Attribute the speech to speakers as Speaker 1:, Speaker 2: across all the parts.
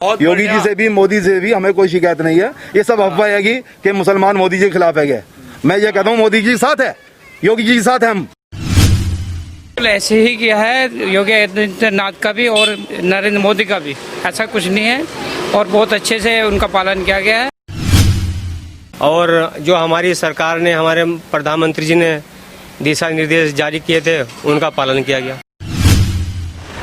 Speaker 1: योगी जी से भी मोदी से भी हमें कोई शिकायत नहीं है। ये सब अफवाह है कि मुसलमान मोदी जी के खिलाफ है क्या। मैं ये कहता हूँ मोदी जी के साथ है, योगी जी के साथ है हम।
Speaker 2: ऐसे ही किया है योगी आदित्यनाथ का भी और नरेंद्र मोदी का भी, ऐसा कुछ नहीं है और बहुत अच्छे से उनका पालन किया गया है।
Speaker 3: और जो हमारी सरकार ने, हमारे प्रधानमंत्री जी ने दिशा निर्देश जारी किए थे, उनका पालन किया गया।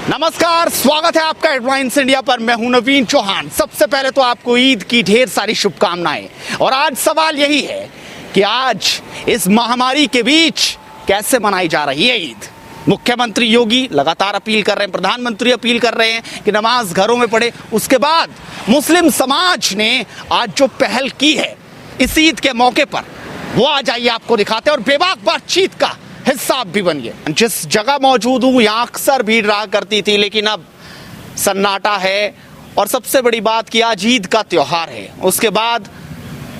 Speaker 4: नमस्कार, स्वागत है आपका हेडलाइंस इंडिया पर। मैं हूं नवीन चौहान। सबसे पहले तो आपको ईद की ढेर सारी शुभकामनाएं। और आज सवाल यही है कि आज इस महामारी के बीच कैसे मनाई जा रही है ईद। मुख्यमंत्री योगी लगातार अपील कर रहे हैं, प्रधानमंत्री अपील कर रहे हैं कि नमाज घरों में पढ़े। उसके बाद मुस्लिम समाज ने आज जो पहल की है इस ईद के मौके पर, वो आज आइए आपको दिखाते हैं और बेबाक बातचीत का हिस्सा आप भी बनिए। जिस जगह मौजूद हूँ यहाँ अक्सर भीड़ रहा करती थी, लेकिन अब सन्नाटा है। और सबसे बड़ी बात कि आज ईद का त्योहार है, उसके बाद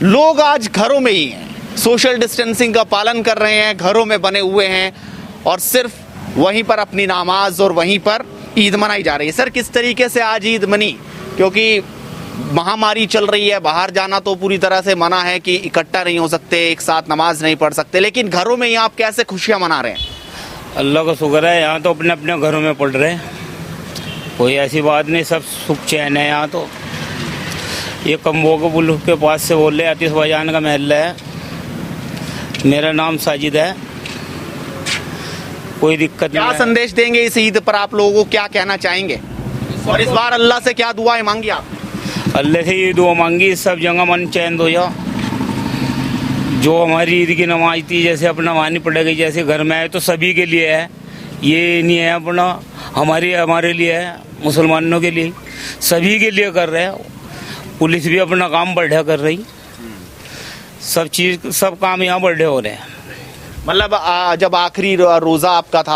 Speaker 4: लोग आज घरों में ही हैं, सोशल डिस्टेंसिंग का पालन कर रहे हैं, घरों में बने हुए हैं और सिर्फ वहीं पर अपनी नमाज और वहीं पर ईद मनाई जा रही है। सर, किस तरीके से आज ईद मनी? क्योंकि महामारी चल रही है, बाहर जाना तो पूरी तरह से मना है कि इकट्ठा नहीं हो सकते, एक साथ नमाज नहीं पढ़ सकते, लेकिन घरों में ही आप कैसे खुशियां मना रहे हैं?
Speaker 5: अल्लाह का शुक्र है, यहाँ तो अपने अपने घरों में पढ़ रहे हैं, कोई ऐसी बात नहीं, सब सुख चैन है यहाँ तो। ये कम्बोकबुल के पास से बोल रहे, आतिश भाईजान का महल है। मेरा नाम साजिद है, कोई दिक्कत नहीं।
Speaker 4: क्या संदेश देंगे इस ईद पर आप लोगों को, क्या कहना चाहेंगे? और इस बार अल्लाह से क्या दुआएं मांगी आप?
Speaker 5: अल्लाह से ये दुआ मांगी सब जगह मन चैन हो जा। जो हमारी ईद की नमाज थी, जैसे अपना वानी पड़ेगी, जैसे घर में आए तो सभी के लिए है, ये नहीं है अपना हमारे लिए है, मुसलमानों के लिए, सभी के लिए कर रहे हैं। पुलिस भी अपना काम बढ़िया कर रही, सब काम यहाँ बढ़िया हो रहे हैं।
Speaker 4: मतलब जब आखिरी रोज़ा आपका था,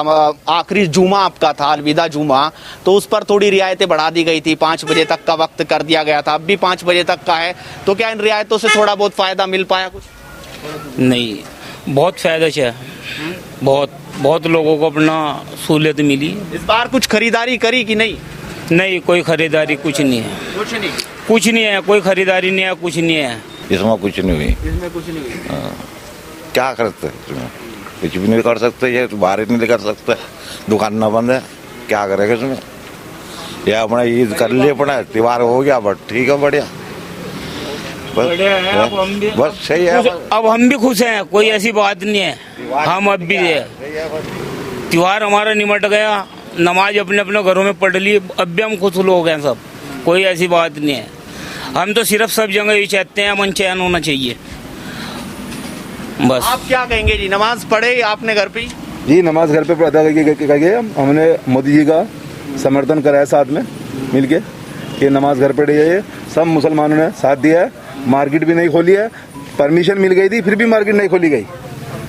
Speaker 4: आखिरी जुमा आपका था, अलविदा जुमा, तो उस पर थोड़ी रियायतें बढ़ा दी गई थी, 5 बजे तक का वक्त कर दिया गया था, अब भी 5 बजे तक का है। तो क्या इन रियायतों से थोड़ा बहुत फ़ायदा मिल पाया कुछ?
Speaker 5: नहीं, बहुत फ़ायदा है, बहुत लोगों को अपना सहूलियत मिली।
Speaker 4: इस बार कुछ खरीदारी करी कि नहीं?
Speaker 5: नहीं, कोई खरीदारी कुछ नहीं है, कुछ नहीं है, कोई खरीदारी नहीं है, कुछ नहीं है
Speaker 6: इसमें, कुछ नहीं हुई।
Speaker 4: इसमें कुछ नहीं हुई।
Speaker 6: क्या कर सकते हैं, कुछ भी नहीं कर सकते, ये बाहर नहीं कर सकते, दुकान ना बंद है, क्या करेगा इसमें। ये अपना ईद कर लिए, अपना त्योहार हो गया, बस ठीक है, बढ़िया, बस सही है।
Speaker 5: अब हम भी खुश हैं, कोई ऐसी बात नहीं है, हम अब भी है, त्योहार हमारा निमट गया, नमाज अपने अपने घरों में पढ़ ली, अब भी हम खुश लोग हैं सब, कोई ऐसी बात नहीं है। हम तो सिर्फ सब जगह ये चाहते हैं अमन चैन होना चाहिए, बस।
Speaker 4: आप क्या कहेंगे जी, नमाज पढ़े आपने घर पे?
Speaker 1: जी, नमाज घर पे अदा करके हमने मोदी जी का समर्थन कराया साथ में मिलके कि नमाज घर पे जाइए। सब मुसलमानों ने साथ दिया है, मार्केट भी नहीं खोली है, परमिशन मिल गई थी फिर भी मार्केट नहीं खोली गई।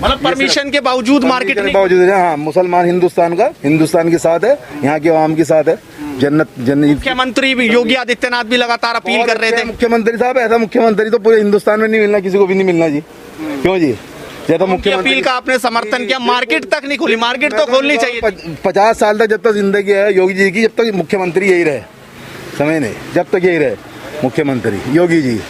Speaker 4: मतलब परमिशन के बावजूद मार्केट के
Speaker 1: बावजूद, हाँ, मुसलमान हिंदुस्तान के साथ है, यहाँ के आवाम के साथ है। जन्नत।
Speaker 4: मुख्यमंत्री योगी आदित्यनाथ भी लगातार अपील कर रहे थे।
Speaker 1: मुख्यमंत्री साहब, ऐसा मुख्यमंत्री तो पूरे हिंदुस्तान में नहीं मिलना, किसी को भी नहीं मिलना जी। क्यों जी? ये तो मुख्यमंत्री
Speaker 4: अपील का आपने समर्थन किया, मार्केट तक नहीं खोली, मार्केट तो खोलनी चाहिए।
Speaker 1: 50 साल तक जब तक जिंदगी है योगी जी की, जब तक मुख्यमंत्री यही रहे, समझ नहीं, जब तक यही रहे मुख्यमंत्री योगी जी।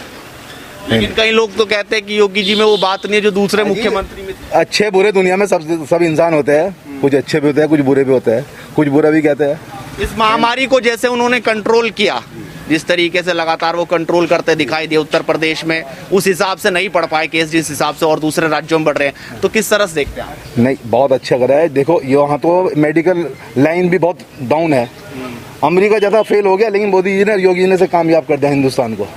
Speaker 4: लेकिन कई लोग तो कहते हैं कि योगी जी में वो बात नहीं है जो दूसरे मुख्यमंत्री में।
Speaker 1: अच्छे बुरे दुनिया में सब इंसान होते हैं, कुछ अच्छे भी होते हैं, कुछ बुरे भी होते हैं, कुछ बुरा भी कहते हैं।
Speaker 4: इस महामारी को जैसे उन्होंने कंट्रोल किया, जिस तरीके से लगातार वो कंट्रोल करते दिखाई दिए उत्तर प्रदेश में, उस हिसाब से नहीं पढ़ पाए केस जिस हिसाब से और दूसरे राज्यों में बढ़ रहे हैं, तो किस तरह से देखते हैं आप?
Speaker 1: नहीं, बहुत अच्छा करा है। देखो यहाँ तो मेडिकल लाइन भी बहुत डाउन है, अमेरिका ज़्यादा फेल हो गया, लेकिन मोदी जी ने, योगी ने से कामयाब कर दिया हिंदुस्तान को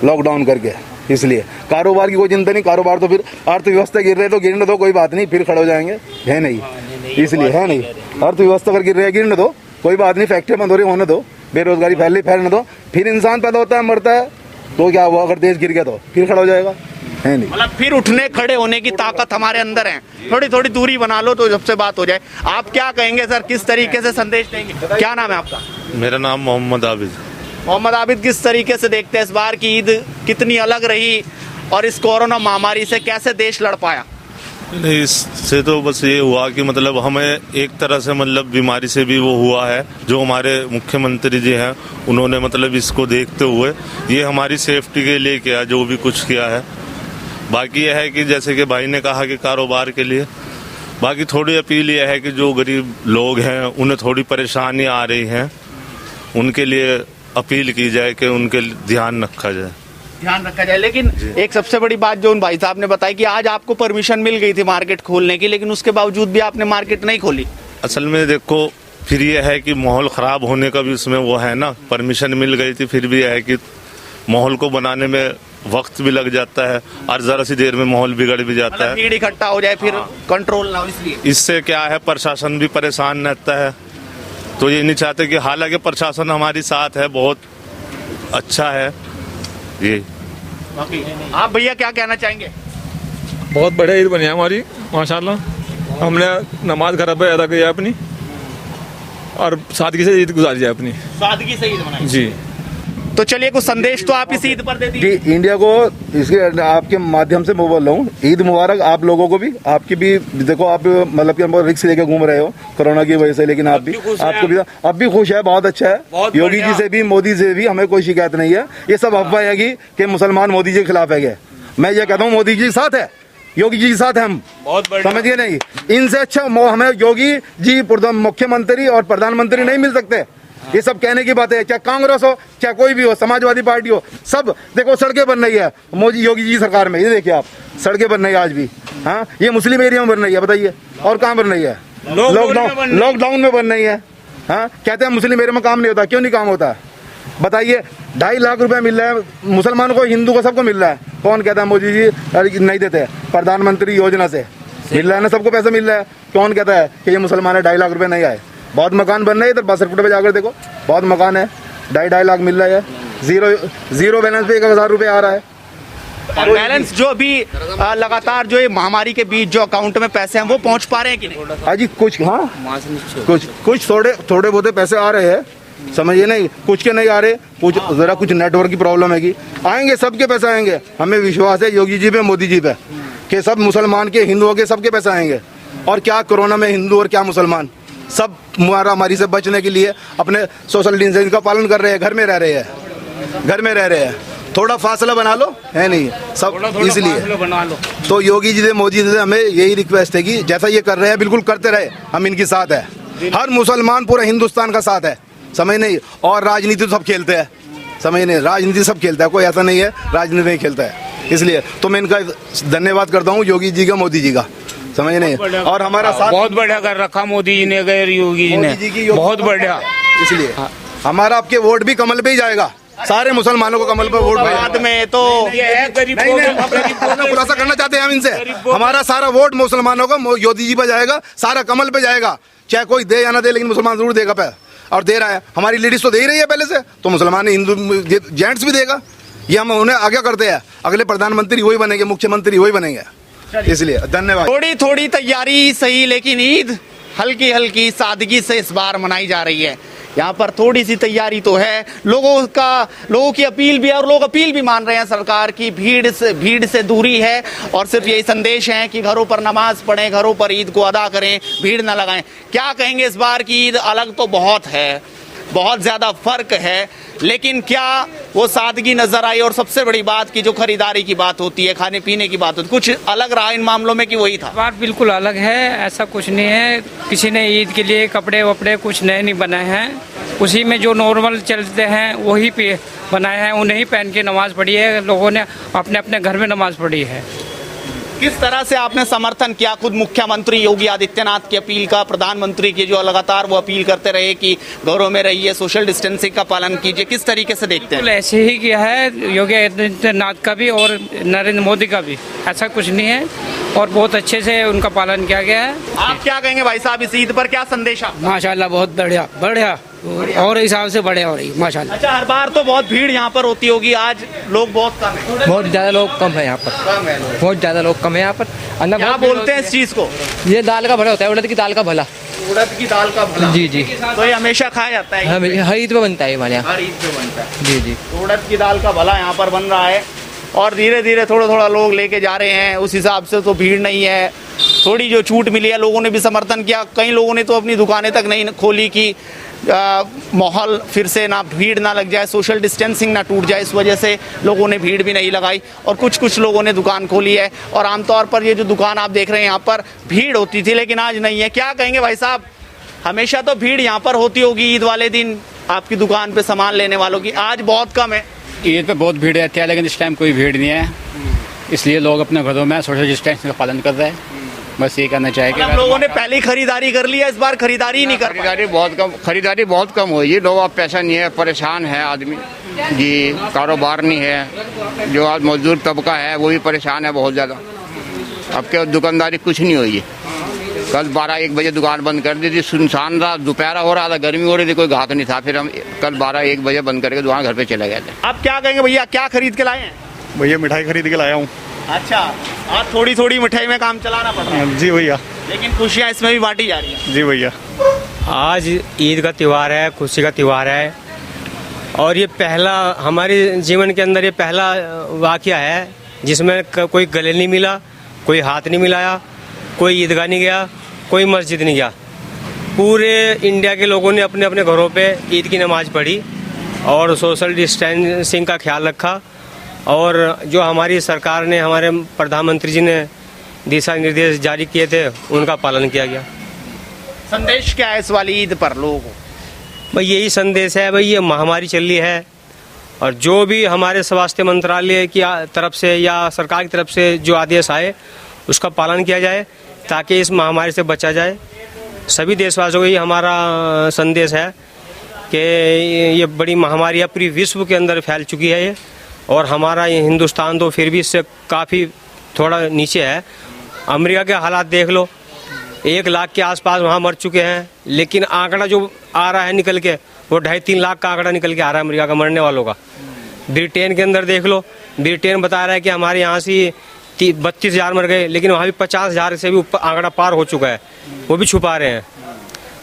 Speaker 1: लॉकडाउन करके। इसलिए कारोबार की कोई चिंता नहीं, कारोबार तो फिर अर्थव्यवस्था गिर रहे तो गिरने दो, कोई बात नहीं, फिर खड़े हो जाएंगे, है नहीं, इसलिए है नहीं, अर्थव्यवस्था अगर गिर रहे गिरने दो, कोई बात नहीं, फैक्ट्री बंद हो रही होने दो, बेरोजगारी फैलने दो, फिर इंसान पैदा होता है, मरता है, तो क्या हुआ? अगर देश गिर गया तो फिर खड़ा हो जाएगा, है नहीं।
Speaker 4: मतलब फिर उठने खड़े होने की ताकत हमारे अंदर है, थोड़ी थोड़ी दूरी बना लो तो सबसे बात हो जाए। आप क्या कहेंगे सर, किस तरीके से संदेश देंगे? क्या नाम है आपका?
Speaker 7: मेरा नाम मोहम्मद आबिद।
Speaker 4: मोहम्मद आबिद, किस तरीके से देखते हैं इस बार की ईद कितनी अलग रही और इस कोरोना महामारी से कैसे देश लड़ पाया?
Speaker 7: नहीं, इससे तो बस ये हुआ कि मतलब हमें एक तरह से मतलब बीमारी से भी वो हुआ है। जो हमारे मुख्यमंत्री जी हैं उन्होंने मतलब इसको देखते हुए ये हमारी सेफ्टी के लिए किया, जो भी कुछ किया है। बाकी यह है कि जैसे कि भाई ने कहा कि कारोबार के लिए, बाकी थोड़ी अपील यह है कि जो गरीब लोग हैं उन्हें थोड़ी परेशानी आ रही है, उनके लिए अपील की जाए कि उनके ध्यान रखा जाए।
Speaker 4: ध्यान रखा जाए। लेकिन एक सबसे बड़ी बात जो उन भाई साहब ने बताई कि आज आपको परमिशन मिल गई थी मार्केट खोलने की, लेकिन उसके बावजूद भी आपने मार्केट नहीं खोली।
Speaker 7: असल में देखो, फिर ये है कि माहौल ख़राब होने का भी उसमें वो है ना, परमिशन मिल गई थी, फिर भी है कि माहौल को बनाने में वक्त भी लग जाता है और ज़रा सी देर में माहौल बिगड़ भी जाता है।
Speaker 4: भीड़ इकट्ठा हो जाए फिर कंट्रोल ना हो, इसलिए
Speaker 7: इससे क्या है, प्रशासन भी परेशान रहता है। तो ये नहीं चाहते कि, हालांकि प्रशासन हमारी साथ है, बहुत अच्छा है ये।
Speaker 4: आप भैया क्या कहना चाहेंगे?
Speaker 8: बहुत बढ़िया ईद बनी है हमारी माशाल्लाह। हमने नमाज घर पे अदा की है अपनी और सादगी से ईद गुजारी है अपनी।
Speaker 4: सादगी से ईद मनाई
Speaker 8: जी।
Speaker 4: तो चलिए कुछ संदेश तो आप इस ईद पर दे दीजिए।
Speaker 1: जी, इंडिया को इसके आपके माध्यम से मैं बोल रहा हूँ, ईद मुबारक आप लोगों को भी। आपकी भी देखो, आप मतलब कि हम रिक्स लेके घूम रहे हो कोरोना की वजह से, लेकिन आप भी, आपको भी अब भी खुश है, बहुत अच्छा है। योगी जी से भी, मोदी से भी हमें कोई शिकायत नहीं है। ये सब अफवाह है कि मुसलमान मोदी जी के खिलाफ है। मैं ये कहता हूँ मोदी जी के साथ है, योगी जी के साथ है हम, समझिए नहीं। इनसे अच्छा हमें योगी जी मुख्यमंत्री और प्रधानमंत्री नहीं मिल सकते। ये सब कहने की बात है, चाहे कांग्रेस हो, चाहे कोई भी हो, समाजवादी पार्टी हो, सब देखो सड़कें बन रही है मोदी योगी जी सरकार में। ये देखिए आप, सड़कें बन रही है आज भी। हाँ, ये मुस्लिम एरिया में बन रही है, बताइए और कहाँ बन रही है? लॉकडाउन में बन रही है। हाँ, कहते हैं मुस्लिम एरिया में काम नहीं होता, क्यों नहीं काम होता? बताइए, 2.5 लाख रुपए मिल रहा है मुसलमानों को, हिंदू को, सबको मिल रहा है। कौन कहता है मोदी जी नहीं देते? प्रधानमंत्री योजना से मिल रहा है ना, सबको पैसा मिल रहा है। कौन कहता है कि ये मुसलमान है 2.5 लाख रुपए नहीं आए? बहुत मकान बन रहे हैं इधर बासरपुर पे जाकर देखो, बहुत मकान है, 2.5 लाख मिल रहा है। जीरो बैलेंस पे 1,000 रुपए आ रहा है।
Speaker 4: और बैलेंस जो अभी लगातार जो ये महामारी के बीच जो अकाउंट में पैसे हैं वो पहुंच पा रहे हैं कि नहीं?
Speaker 1: हाँ जी, कुछ, हाँ कुछ थोड़े बहुत पैसे आ रहे हैं, समझिए नहीं, कुछ के नहीं आ रहे, कुछ जरा कुछ नेटवर्क की प्रॉब्लम है। आएंगे, सबके पैसे आएंगे, हमें विश्वास है योगी जी पे, मोदी जी पे, कि सब मुसलमान के, हिंदुओं के, सबके पैसे आएंगे। और क्या कोरोना में हिंदू और क्या मुसलमान, सब महामारी से बचने के लिए अपने सोशल डिस्टेंसिंग का पालन कर रहे हैं, घर में रह रहे हैं। थोड़ा फासला बना लो, है नहीं सब, इसलिए
Speaker 5: बना लो।
Speaker 1: तो योगी जी से, मोदी जी से हमें यही रिक्वेस्ट है कि जैसा ये कर रहे हैं बिल्कुल करते रहे, हम इनके साथ है। हर मुसलमान पूरा हिंदुस्तान का साथ है, समझ नहीं। और राजनीति तो सब खेलते हैं, समझ नहीं, राजनीति सब खेलता है, कोई ऐसा नहीं है राजनीति नहीं खेलता है। इसलिए तो मैं इनका धन्यवाद करता हूँ, योगी जी का, मोदी जी का, समझ नहीं। और हमारा साथ
Speaker 5: बहुत बढ़िया कर रखा मोदी जी ने, गैर योगी जी ने, बहुत बढ़िया।
Speaker 1: इसलिए हमारा आपके वोट भी कमल पे ही जाएगा, सारे मुसलमानों को कमल पर वोट
Speaker 4: बाद में तो
Speaker 1: खुलासा करना चाहते हैं हम इनसे, हमारा सारा वोट मुसलमानों का योगी जी पे जाएगा, सारा कमल पे जाएगा, चाहे कोई दे या ना दे, लेकिन मुसलमान जरूर देगा पे, और दे रहा है। हमारी लेडीज तो दे ही रही है पहले से, तो मुसलमान हिंदू जेंट्स भी देगा। ये हम उन्हें आगे करते हैं, अगले प्रधानमंत्री वही बनेंगे, मुख्यमंत्री वही बनेंगे। इसलिए धन्यवाद।
Speaker 4: थोड़ी तैयारी सही, लेकिन ईद हल्की सादगी से इस बार मनाई जा रही है। यहाँ पर थोड़ी सी तैयारी तो है, लोगों की अपील भी है और लोग अपील भी मान रहे हैं सरकार की। भीड़ से दूरी है और सिर्फ यही संदेश है कि घरों पर नमाज पढ़ें, घरों पर ईद को अदा करें, भीड़ न लगाएं। क्या कहेंगे, इस बार की ईद अलग तो बहुत है, बहुत ज्यादा फर्क है, लेकिन क्या वो सादगी नजर आई? और सबसे बड़ी बात की जो खरीदारी की बात होती है, खाने पीने की बात होती है, कुछ अलग रहा इन मामलों में कि वही था?
Speaker 2: बात बिल्कुल अलग है, ऐसा कुछ नहीं है। किसी ने ईद के लिए कपड़े वपड़े कुछ नए नहीं बनाए हैं, उसी में जो नॉर्मल चलते हैं वही पे बनाए हैं, उन्हें पहन के नमाज पढ़ी है। लोगों ने अपने अपने घर में नमाज पढ़ी है।
Speaker 4: किस तरह से आपने समर्थन किया खुद मुख्यमंत्री योगी आदित्यनाथ की अपील का, प्रधानमंत्री की जो लगातार वो अपील करते रहे कि घरों में रहिए, सोशल डिस्टेंसिंग का पालन कीजिए, किस तरीके से देखते हैं?
Speaker 2: ऐसे ही किया है योगी आदित्यनाथ का भी और नरेंद्र मोदी का भी, ऐसा कुछ नहीं है, और बहुत अच्छे से उनका पालन किया गया है।
Speaker 4: आप क्या कहेंगे भाई साहब, इस ईद पर क्या संदेश आपका?
Speaker 2: माशाल्लाह बहुत बढ़िया बढ़िया और हिसाब से बढ़िया हो रही माशाल्लाह।
Speaker 4: अच्छा, हर बार तो बहुत भीड़ यहाँ पर होती होगी, आज लोग बहुत कम है?
Speaker 9: बहुत ज्यादा लोग कम है यहाँ पर, बहुत ज्यादा लोग कम है यहाँ पर।
Speaker 4: क्या बोलते हैं इस चीज को?
Speaker 9: ये दाल का भला होता है, उड़द की दाल का भला।
Speaker 4: उड़द की दाल का भला?
Speaker 9: जी जी।
Speaker 4: तो ये हमेशा खाया जाता है?
Speaker 9: हर ईद पे बनता है हमारे यहाँ।
Speaker 4: हर ईद पे बनता है?
Speaker 9: जी जी।
Speaker 4: उड़द की दाल का भला यहाँ पर बन रहा है। और धीरे धीरे थोड़ा थोड़ा लोग लेके जा रहे हैं, उस हिसाब से तो भीड़ नहीं है। थोड़ी जो छूट मिली है लोगों ने भी समर्थन किया, कई लोगों ने तो अपनी दुकानें तक नहीं खोली कि माहौल फिर से ना भीड़ ना लग जाए, सोशल डिस्टेंसिंग ना टूट जाए, इस वजह से लोगों ने भीड़ भी नहीं लगाई और कुछ लोगों ने दुकान खोली है। और आमतौर पर ये जो दुकान आप देख रहे हैं यहाँ पर भीड़ होती थी लेकिन आज नहीं है। क्या कहेंगे भाई साहब, हमेशा तो भीड़ यहाँ पर होती होगी ईद वाले दिन आपकी दुकान पे सामान लेने वालों की, आज बहुत कम है?
Speaker 10: ईद पे बहुत भीड़ रहती है लेकिन इस टाइम कोई भीड़ नहीं है, इसलिए लोग अपने घरों में सोशल डिस्टेंसिंग का पालन कर रहे हैं। बस ये कहना चाहेंगे।
Speaker 4: हम लोगों ने पहले खरीदारी कर ली है, इस बार खरीदारी ही नहीं कर पाए।
Speaker 11: खरीदारी बहुत कम हुई है। लोग अब पैसा नहीं है, परेशान है आदमी जी, कारोबार नहीं है। जो आज मजदूर तबका है वो भी परेशान है बहुत ज़्यादा। अब क्या दुकानदारी कुछ नहीं हुई है। कल 12-1 बजे दुकान बंद कर दी थी, सुनसान रहा, दोपहर हो रहा था, गर्मी हो रही थी, कोई ग्राहक नहीं था। फिर हम कल 12-1 बजे बंद करके दुकान घर पे चले गए थे।
Speaker 4: आप क्या कहेंगे भैया, क्या खरीद के लाए हैं?
Speaker 11: भैया मिठाई खरीद के लाया हूँ।
Speaker 4: अच्छा, आज थोड़ी थोड़ी मिठाई में काम चलाना पड़ रहा है?
Speaker 11: जी भैया।
Speaker 4: लेकिन खुशियाँ इसमें भी बांटी जा रही हैं?
Speaker 11: जी भैया।
Speaker 3: आज ईद का त्यौहार है, खुशी का त्यौहार है और ये पहला हमारे जीवन के अंदर ये पहला वाकया है जिसमें कोई गले नहीं मिला, कोई हाथ नहीं मिलाया, कोई ईदगाह नहीं गया, कोई मस्जिद नहीं गया। पूरे इंडिया के लोगों ने अपने अपने घरों पे ईद की नमाज़ पढ़ी और सोशल डिस्टेंसिंग का ख्याल रखा और जो हमारी सरकार ने, हमारे प्रधानमंत्री जी ने दिशा निर्देश जारी किए थे उनका पालन किया गया।
Speaker 4: संदेश क्या है इस वाली ईद पर लोगों को?
Speaker 3: भाई यही संदेश है, भाई ये महामारी चल रही है और जो भी हमारे स्वास्थ्य मंत्रालय की तरफ से या सरकार की तरफ से जो आदेश आए उसका पालन किया जाए ताकि इस महामारी से बचा जाए। सभी देशवासियों को ये हमारा संदेश है कि ये बड़ी महामारी है, पूरी विश्व के अंदर फैल चुकी है ये, और हमारा ये हिंदुस्तान तो फिर भी इससे काफ़ी थोड़ा नीचे है। अमेरिका के हालात देख लो, 1 लाख के आसपास वहाँ मर चुके हैं, लेकिन आंकड़ा जो आ रहा है निकल के वो 2.5-3 लाख का आंकड़ा निकल के आ रहा है अमेरिका का मरने वालों का। ब्रिटेन के अंदर देख लो, ब्रिटेन बता रहा है कि हमारे यहाँ से 32,000 मर गए, लेकिन वहाँ भी 50,000 से भी ऊपर आंकड़ा पार हो चुका है, वो भी छुपा रहे हैं।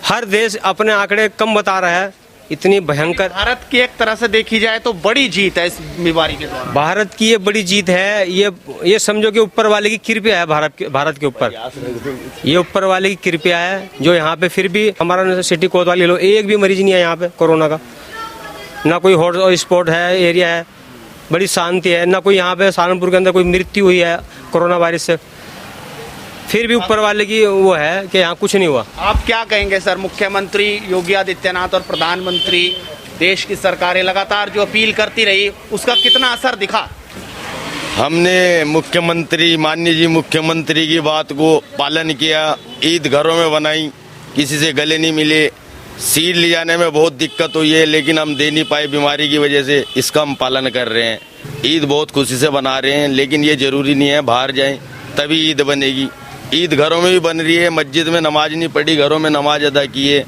Speaker 3: हर देश अपने आंकड़े कम बता रहा है, इतनी भयंकर।
Speaker 4: भारत की एक तरह से देखी जाए तो बड़ी जीत है इस बीमारी के दौरान।
Speaker 3: भारत की ये बड़ी जीत है, ये समझो कि ऊपर वाले की कृपा है भारत के ऊपर, ये ऊपर वाले की कृपा है जो यहाँ पे फिर भी हमारा सिटी कोतवाली लो, एक भी मरीज नहीं है यहाँ पे कोरोना का, ना कोई हॉट स्पॉट है एरिया है, बड़ी शांति है, ना कोई यहाँ पे सहारनपुर के अंदर कोई मृत्यु हुई है कोरोना वायरस से, फिर भी ऊपर वाले की वो है कि यहाँ कुछ नहीं हुआ।
Speaker 4: आप क्या कहेंगे सर, मुख्यमंत्री योगी आदित्यनाथ और प्रधानमंत्री, देश की सरकारें लगातार जो अपील करती रही, उसका कितना असर दिखा?
Speaker 12: हमने माननीय जी मुख्यमंत्री की बात को पालन किया, ईद घरों में बनाई, किसी से गले नहीं मिले। सीट ले जाने में बहुत दिक्कत हुई है लेकिन हम दे नहीं पाए बीमारी की वजह से, इसका हम पालन कर रहे हैं। ईद बहुत खुशी से बना रहे हैं, लेकिन ये जरूरी नहीं है बाहर जाएं तभी ईद बनेगी। ईद घरों में भी बन रही है, मस्जिद में नमाज नहीं पढ़ी, घरों में नमाज अदा की है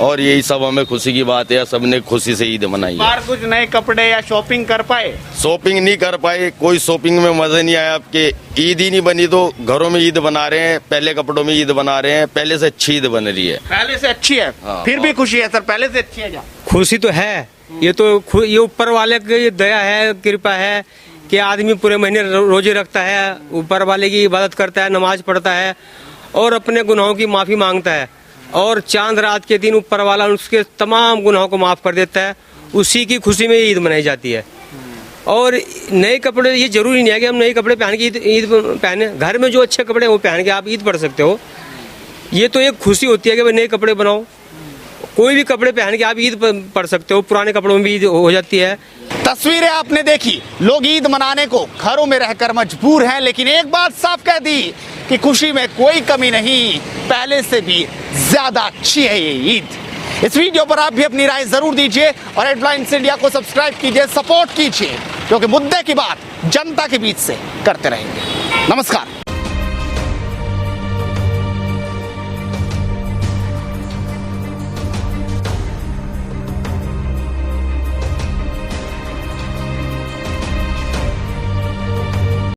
Speaker 12: और यही सब हमें खुशी की बात है। सबने खुशी से ईद मनाई है।
Speaker 4: कुछ नए कपड़े या शॉपिंग कर पाए?
Speaker 12: शॉपिंग नहीं कर पाए, कोई शॉपिंग में मजा नहीं आया। आपके ईद ही नहीं बनी तो घरों में ईद बना रहे हैं, पहले कपड़ों में ईद बना रहे हैं, पहले से अच्छी ईद बन रही है।
Speaker 4: पहले से अच्छी है? फिर भी खुशी है सर, पहले से अच्छी है क्या?
Speaker 3: खुशी तो है, ये तो ये ऊपर वाले की दया है, कृपा है कि आदमी पूरे महीने रोजे रखता है, ऊपर वाले की इबादत करता है, नमाज पढ़ता है और अपने गुनाहों की माफ़ी मांगता है और चांद रात के दिन ऊपर वाला उसके तमाम गुनाहों को माफ़ कर देता है। उसी की खुशी में ईद मनाई जाती है। और नए कपड़े, ये जरूरी नहीं है कि हम नए कपड़े पहन के ईद पहने, घर में जो अच्छे कपड़े हैं वो पहन के आप ईद पढ़ सकते हो। ये तो एक खुशी होती है कि भाई नए कपड़े बनाओ, कोई भी कपड़े पहन के आप ईद पढ़ सकते हो, पुराने कपड़ों में भी ईद हो जाती है।
Speaker 4: तस्वीरें आपने देखी, लोग ईद मनाने को घरों में रहकर मजबूर हैं, लेकिन एक बात साफ कह दी कि खुशी में कोई कमी नहीं, पहले से भी ज्यादा अच्छी है ये ईद। इस वीडियो पर आप भी अपनी राय जरूर दीजिए और हेडलाइंस इंडिया को सब्सक्राइब कीजिए, सपोर्ट कीजिए, क्योंकि मुद्दे की बात जनता के बीच से करते रहेंगे। नमस्कार।